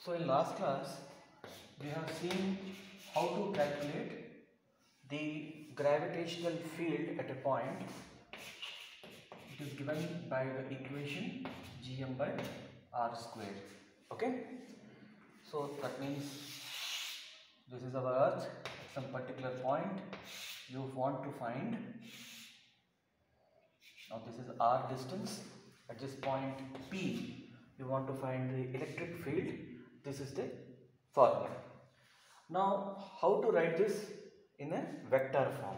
So in last class we have seen how to calculate the gravitational field at a point. It is given by the equation Gm by r square. Okay, so that means this is our earth at some particular point. You want to find, now this is r distance, at this point P you want to find the electric field. This is the formula. Now how to write this in a vector form?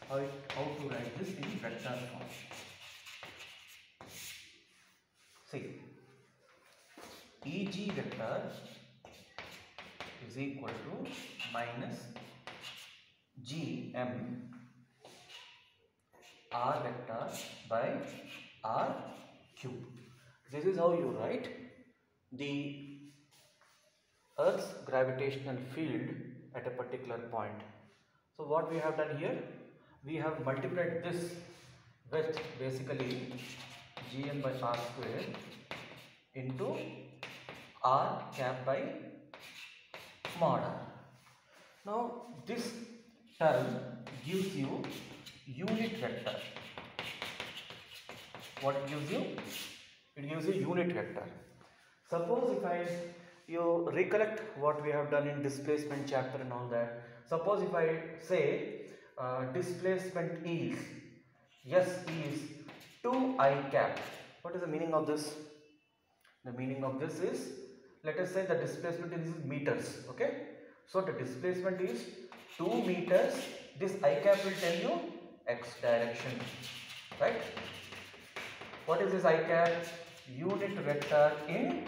How to write this in vector form? See, Eg vector is equal to minus Gm r vector by r cube. This is how you write the Earth's gravitational field at a particular point. So what we have done here, we have multiplied this with basically Gm by r square into r cap by mod r. Now this term gives you unit vector. What it gives you? It gives you unit vector. Suppose if you recollect what we have done in displacement chapter and all that. Suppose if I say displacement is S is 2I cap. What is the meaning of this? The meaning of this is, let us say the displacement is meters. Okay, so the displacement is 2 meters. This I cap will tell you x direction, right? What is this I cap? Unit vector in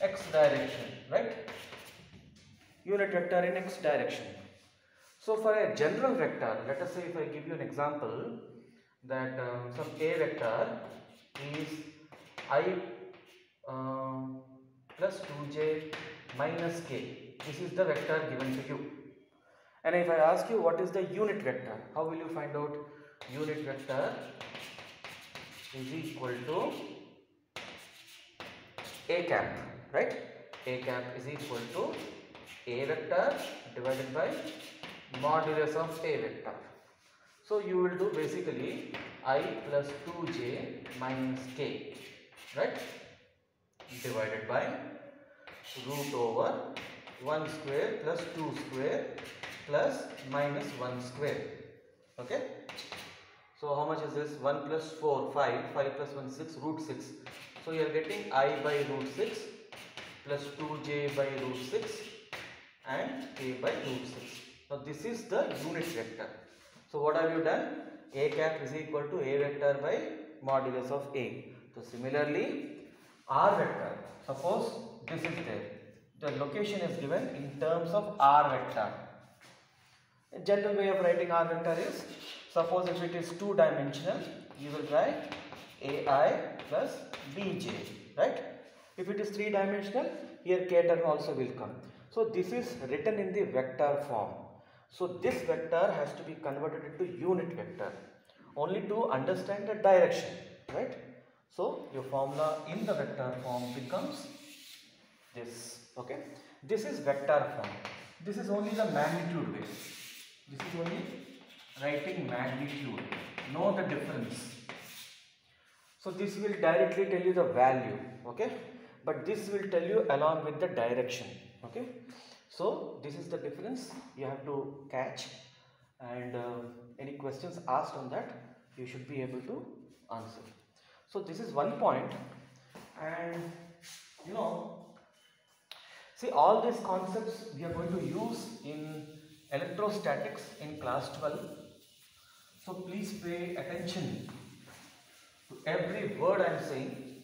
x direction, right? Unit vector in x direction. So for a general vector, let us say if I give you an example that some a vector is I plus 2j minus k. This is the vector given to you. And if I ask you what is the unit vector, how will you find out? Unit vector is equal to a cap, right? A cap is equal to a vector divided by modulus of a vector. So you will do basically I plus 2j minus k, right? Divided by root over 1 square plus 2 square plus minus 1 square. Okay. So how much is this? 1 plus 4, 5, 5 plus 1, 6, root 6. So you are getting I by root 6 plus 2j by root 6 and k by root 6. Now this is the unit vector. So what have you done? A cap is equal to a vector by modulus of a. So similarly, r vector, suppose this is there. The location is given in terms of r vector. A general way of writing r vector is, suppose if it is two-dimensional, you will write ai plus bj, right? If it is three-dimensional, here k term also will come. So this is written in the vector form. So this vector has to be converted into unit vector only to understand the direction, right? So your formula in the vector form becomes this. Okay, this is vector form. This is only the magnitude way. This is only writing magnitude. Know the difference. So this will directly tell you the value. Okay, but this will tell you along with the direction. Okay, so this is the difference you have to catch, and any questions asked on that you should be able to answer. So this is one point, and you know, see, all these concepts we are going to use in electrostatics in class 12. So please pay attention to every word I am saying.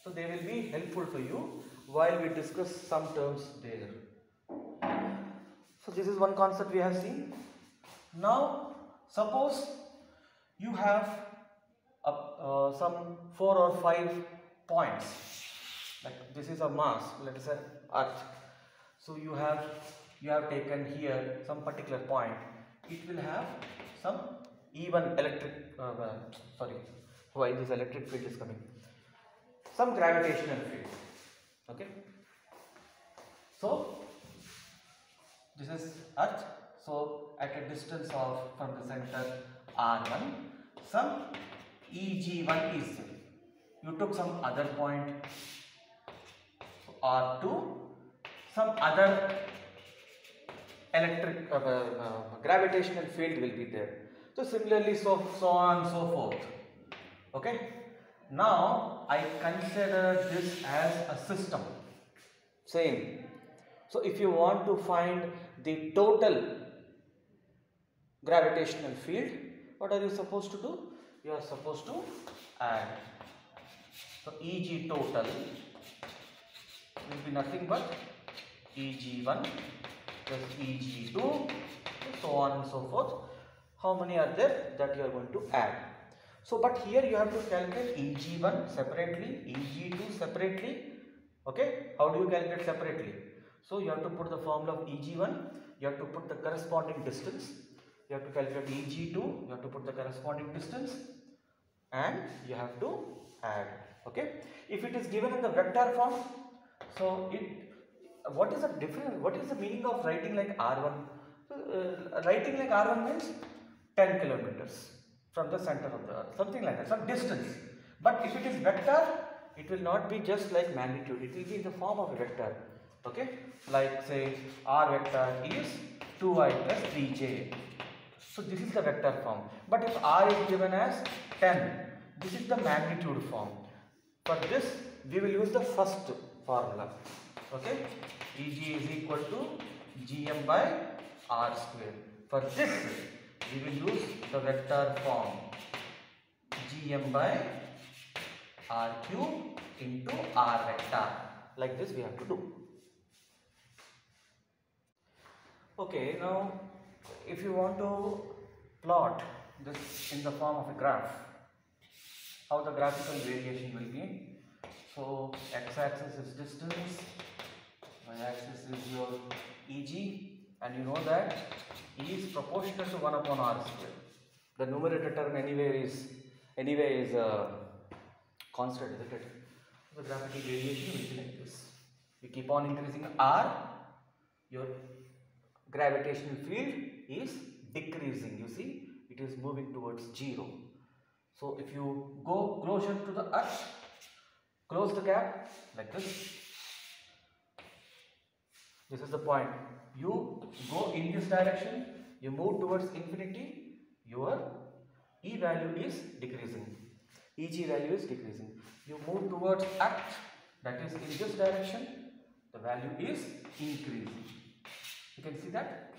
So they will be helpful to you while we discuss some terms there. So this is one concept we have seen. Now suppose you have some 4 or 5 points. Like this is a mass, let us say Earth. So you have taken here some particular point. It will have some even electric why this electric field is coming, some gravitational field. Okay. So this is Earth. So at a distance of from the center R1, some EG1 is there. You took some other point, so R2, some other electric gravitational field will be there. So similarly, so on and so forth. Okay. Now I consider this as a system. Same. So if you want to find the total gravitational field, what are you supposed to do? You are supposed to add. So Eg total will be nothing but Eg1 plus Eg2, so on and so forth. How many are there that you are going to add? So but here you have to calculate Eg1 separately, Eg2 separately. Okay, how do you calculate separately? So you have to put the formula of Eg1, you have to put the corresponding distance, you have to calculate Eg2, you have to put the corresponding distance, and you have to add. Okay, if it is given in the vector form, so what is the difference? What is the meaning of writing like R1? Writing like R1 means 10 kilometers from the center of the earth, something like that, some distance. But if it is vector, it will not be just like magnitude, it will be in the form of a vector. Okay, like say R vector is 2i plus 3j. So this is the vector form. But if R is given as 10, this is the magnitude form. For this, we will use the first formula. Okay, Eg is equal to Gm by R square. For this, we will use the vector form Gm by R cube into R vector. Like this we have to do. Okay, now if you want to plot this in the form of a graph, how the graphical variation will be. So x-axis is distance, y-axis is your Eg, and you know that E is proportional to 1 upon R square. The numerator term anyway is constant, isn't it? The graphical variation will be like this. You keep on increasing R, your gravitational field is decreasing. You see, it is moving towards 0. So if you go closer to the earth, close the gap like this. This is the point. You go in this direction, you move towards infinity, your E value is decreasing, Eg value is decreasing. You move towards Earth, that is in this direction, the value is increasing. You can see that?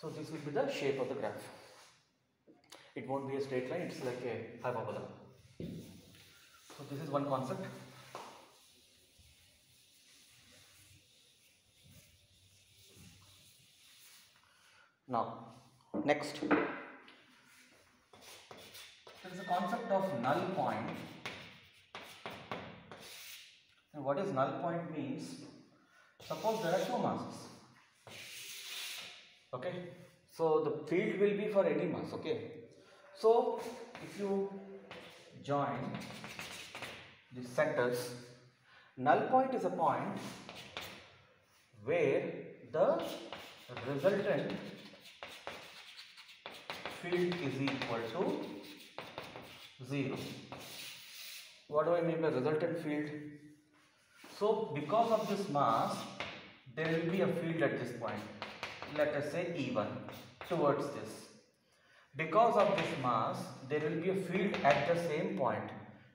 So this will be the shape of the graph. It won't be a straight line, it's like a hyperbola. So this is one concept. Now, next, there is a concept of null point. And what is null point means? Suppose there are two masses. Okay, so the field will be for any mass. Okay, so if you join the centers, null point is a point where the resultant field is equal to 0. What do I mean by resultant field? So because of this mass, there will be a field at this point. Let us say E1 towards this. Because of this mass, there will be a field at the same point.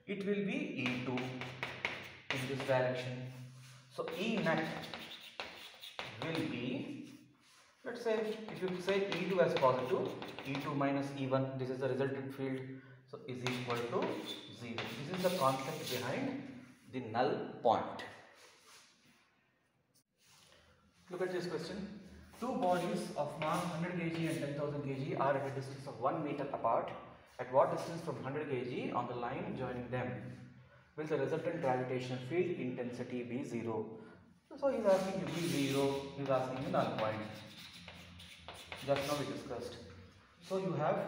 It will be E2 in this direction. So E net will be, let's say, if you say E2 as positive, E2 minus E1, this is the resultant field, so is equal to 0. This is the concept behind the null point. Look at this question. Two bodies of mass 100 kg and 10,000 kg are at a distance of 1 meter apart. At what distance from 100 kg on the line joining them will the resultant gravitational field intensity be 0? So he is asking you be 0, he is asking you null point. Just now we discussed. So you have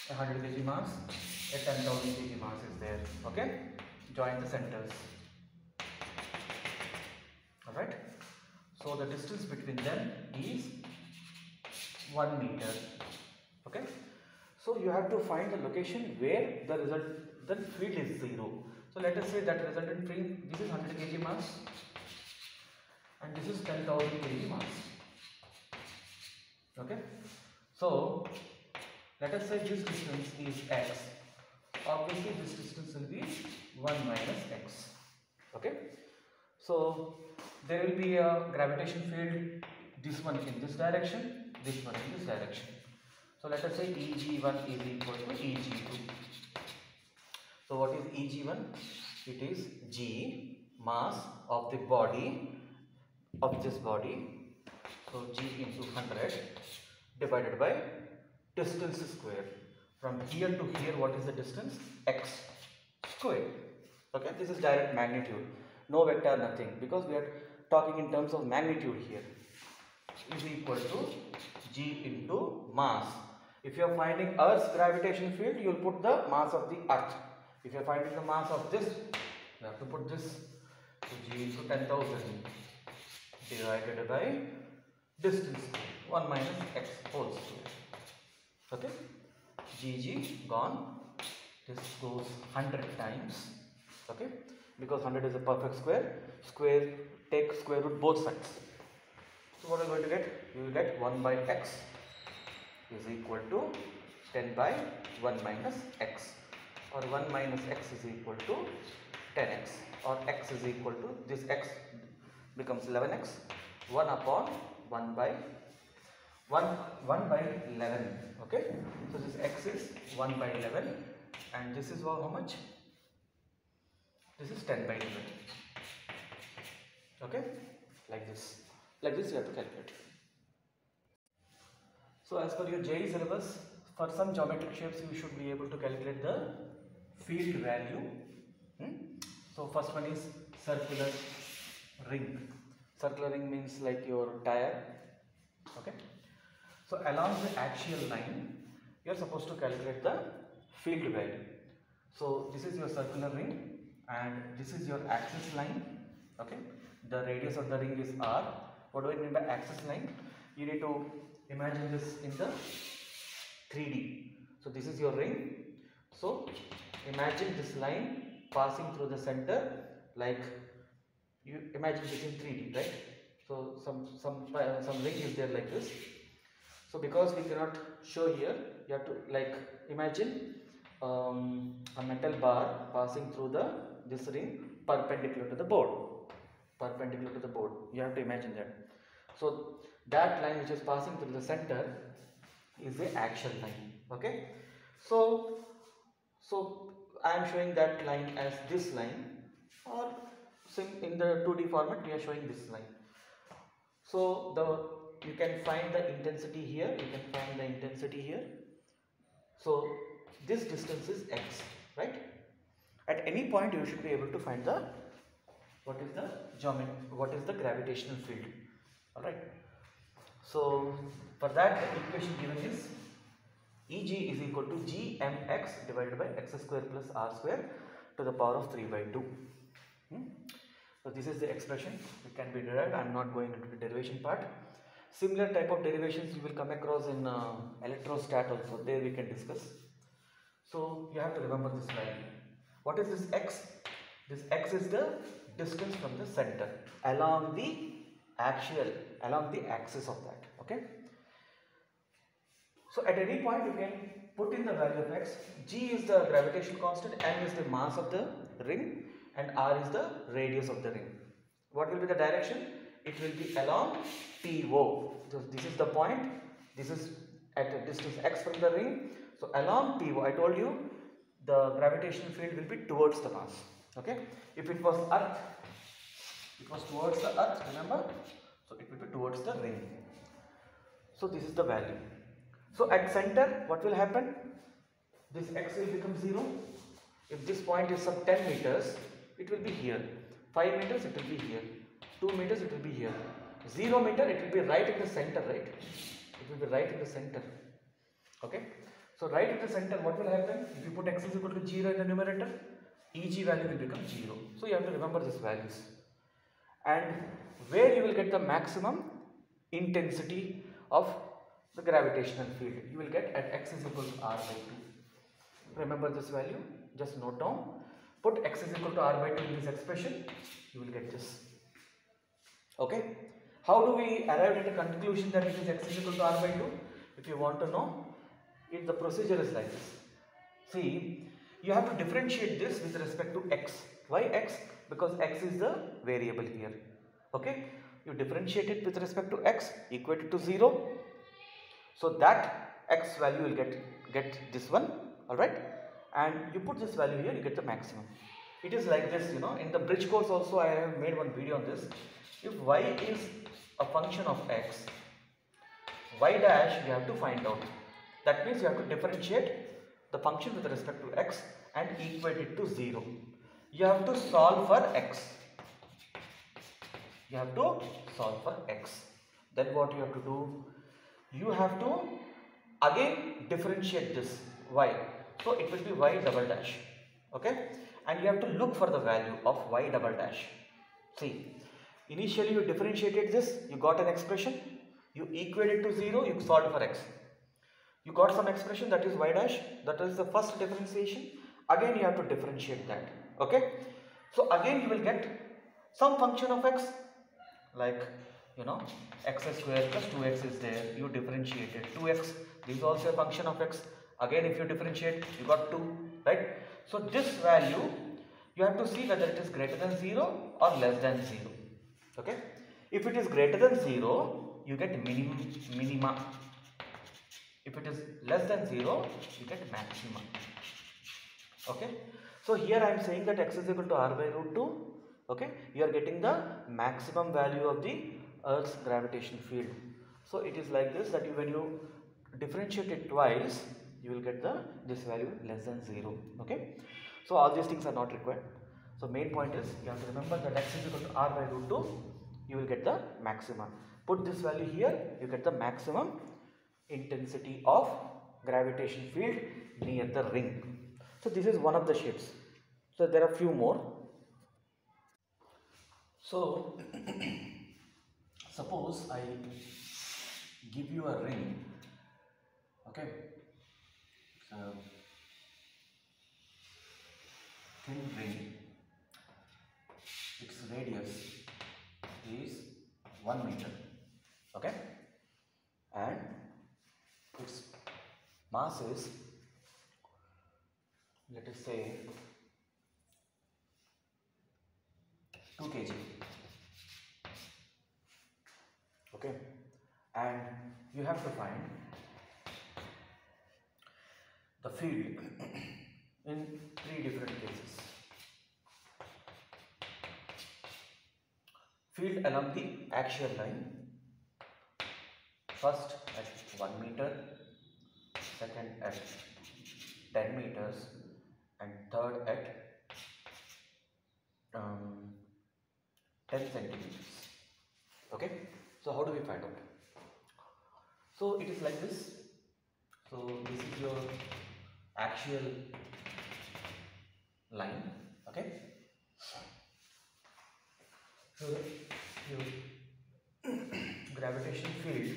a 100 kg mass, a 10,000 kg mass is there. Okay, join the centers. right? So the distance between them is 1 meter. Okay, so you have to find the location where the resultant field is 0. So let us say that resultant field, this is 100 kg mass and this is 10,000 kg mass. Okay, so let us say this distance is x. Obviously this distance will be 1 minus x. Okay, so there will be a gravitation field, this one in this direction, this one in this direction. So let us say Eg1 is equal to Eg2. So what is Eg1? It is G, mass of the body, of this body. So G into 100 divided by distance square. From here to here, what is the distance? X square. Okay, this is direct magnitude. No vector, nothing, because we are talking in terms of magnitude here. Is equal to G into mass. If you are finding Earth's gravitational field, you will put the mass of the Earth. If you are finding the mass of this, you have to put this. So G into 10,000 divided by distance 1 minus x whole square. Okay, Gg gone. This goes 100 times. Okay, because 100 is a perfect square. Square, take square root both sides. So what are you going to get? You will get 1 by x is equal to 10 by 1 minus x, or 1 minus x is equal to 10x, or x is equal to, this x becomes 11x, 1 upon 1 by 11. Okay, so this x is 1 by 11 and this is how much? This is 10 by 11. Okay, like this you have to calculate. So as per your JEE syllabus, for some geometric shapes you should be able to calculate the field value. So first one is circular ring. Circular ring means like your tire. Okay, so along the axial line you are supposed to calculate the field value. So this is your circular ring and this is your axis line. Okay, the radius of the ring is r. What do I mean by axis line? You need to imagine this in the 3D. So this is your ring. So imagine this line passing through the center, like you imagine this in 3D, right? So some ring is there like this. So because we cannot show here, you have to like imagine a metal bar passing through this ring perpendicular to the board. Perpendicular to the board. You have to imagine that. So that line which is passing through the center is the axial line. Okay. So I am showing that line as this line, or in the 2D format we are showing this line. So you can find the intensity here. You can find the intensity here. So this distance is x, right? At any point you should be able to find the what is the gravitational field. All right. So for that the equation given is Eg is equal to gmx divided by x square plus r square to the power of 3 by 2. So this is the expression. It can be derived. I am not going into the derivation part. Similar type of derivations you will come across in electrostat also. There we can discuss. So you have to remember this value. What is this x? This x is the distance from the center along the axis of that. Okay. So at any point you can put in the value of x. G is the gravitational constant, m is the mass of the ring, and r is the radius of the ring. What will be the direction? It will be along PO. So this is the point. This is at a distance x from the ring. So along PO, I told you the gravitational field will be towards the mass. Okay. If it was earth, it was towards the earth, remember? So it will be towards the ring. So this is the value. So at center, what will happen? This x will become 0. If this point is some 10 meters, it will be here. 5 meters, it will be here. 2 meters, it will be here. 0 meter, it will be right in the center, right? It will be right in the center. Okay. So right in the center, what will happen? If you put x is equal to 0 in the numerator, Eg value will become 0. So you have to remember these values. and where you will get the maximum intensity of the gravitational field. You will get at x is equal to r by 2. Remember this value, just note down, put x is equal to r by 2 in this expression, you will get this. Okay, how do we arrive at a conclusion that it is x is equal to r by 2? If you want to know, the procedure is like this. See, you have to differentiate this with respect to x. Why x? Because x is the variable here. Okay, you differentiate it with respect to x, equate it to 0, so that x value will get this one, alright, and you put this value here, you get the maximum. It is like this, you know, in the bridge course also I have made one video on this. If y is a function of x, y dash you have to find out. That means you have to differentiate the function with respect to x and equate it to 0. You have to solve for x. You have to solve for x. Then what you have to do? You have to again differentiate this y. So it will be y double dash. Okay? And you have to look for the value of y double dash. See, initially you differentiated this, you got an expression, you equated to 0, you solved for x. You got some expression, that is y dash, that is the first differentiation. Again you have to differentiate that. Okay? So again you will get some function of x, like, you know, x square plus 2x is there, you differentiated 2x, this is also a function of x. Again if you differentiate, you got 2, right? So this value you have to see whether it is greater than 0 or less than 0. Okay, if it is greater than 0, you get minima. If it is less than 0, you get maxima. Okay, so here I am saying that x is equal to r by root 2. Okay, you are getting the maximum value of the Earth's gravitational field. So it is like this, that when you differentiate it twice, you will get this value less than 0. Okay, so all these things are not required. So main point is, you have to remember that x is equal to r by root 2, you will get the maxima. Put this value here, you get the maximum intensity of gravitational field near the ring. So this is one of the shapes. So there are few more. So suppose I give you a ring. Okay, so thin ring, its radius is 1 meter. Okay, and its mass is, let us say, 2 kg. Okay, and you have to find the field in 3 different cases. Field along the axial line, first at 1 meter, second at 10 meters, and third at 10 centimeters. Okay, so how do we find out? So it is like this. So this is your axial line. Okay, so your gravitational field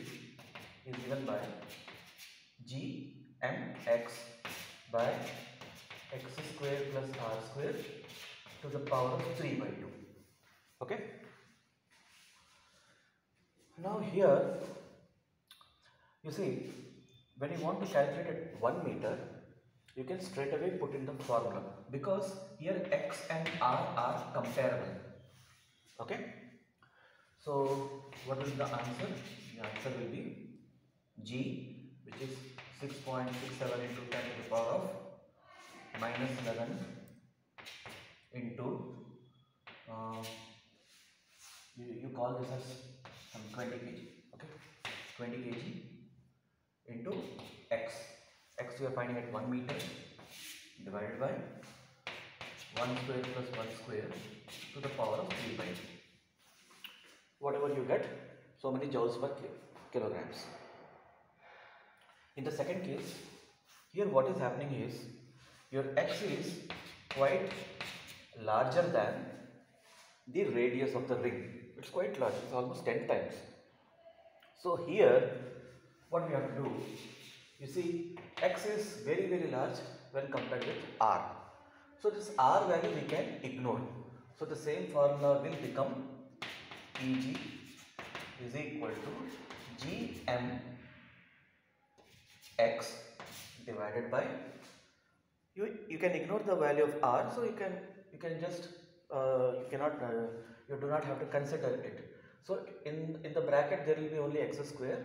is given by gmx by x square plus r square to the power of 3 by 2. Okay, now here you see, when you want to calculate at 1 meter, you can straight away put in the formula, because here x and r are comparable. Okay, so what is the answer? The answer will be g, which is 6.67 into 10 to the power of minus 11 into you call this as some 20 kg. Okay, 20 kg into x. X you are finding at 1 meter divided by 1 square plus 1 square to the power of 3 by 2. Whatever you get, so many joules per kilograms. In the second case, here what is happening is, your x is quite larger than the radius of the ring. It's quite large, it's almost 10 times. So here, what we have to do, you see, x is very large when compared with r. So this r value we can ignore. So the same formula will become Eg is equal to Gm x divided by, you can ignore the value of r, so you can just you do not have to consider it. So in the bracket there will be only x square.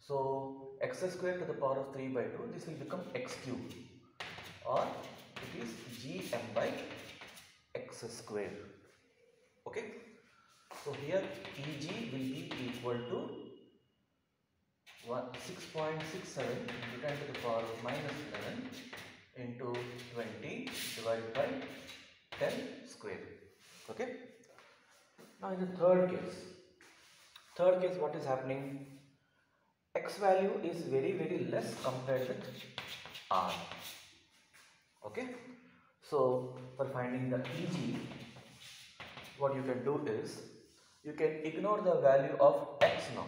So x square to the power of 3 by 2, this will become x cube, or it is Gm by x square. Okay. So here Eg will be equal to 6.67 into 10 to the power of minus 11 into 20 divided by 10 square. Okay. Now in the third case what is happening? X value is very less compared with r. Okay. So for finding the Eg, what you can do is you can ignore the value of x now.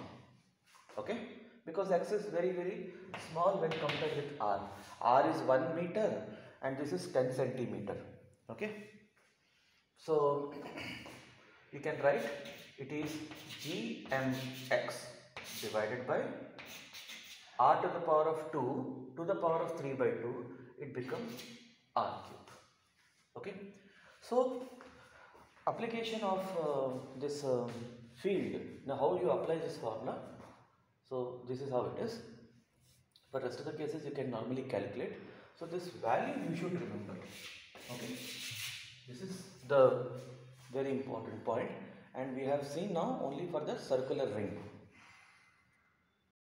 Okay, because x is very small when compared with r. R is 1 meter and this is 10 centimeter. Okay, so you can write it is Gmx divided by r to the power of 2 to the power of 3 by 2, it becomes r cube. Okay, so application of this field. Now how you apply this formula? So this is how it is. For rest of the cases you can normally calculate. So this value you should remember. Okay, this is the very important point, and we have seen now only for the circular ring.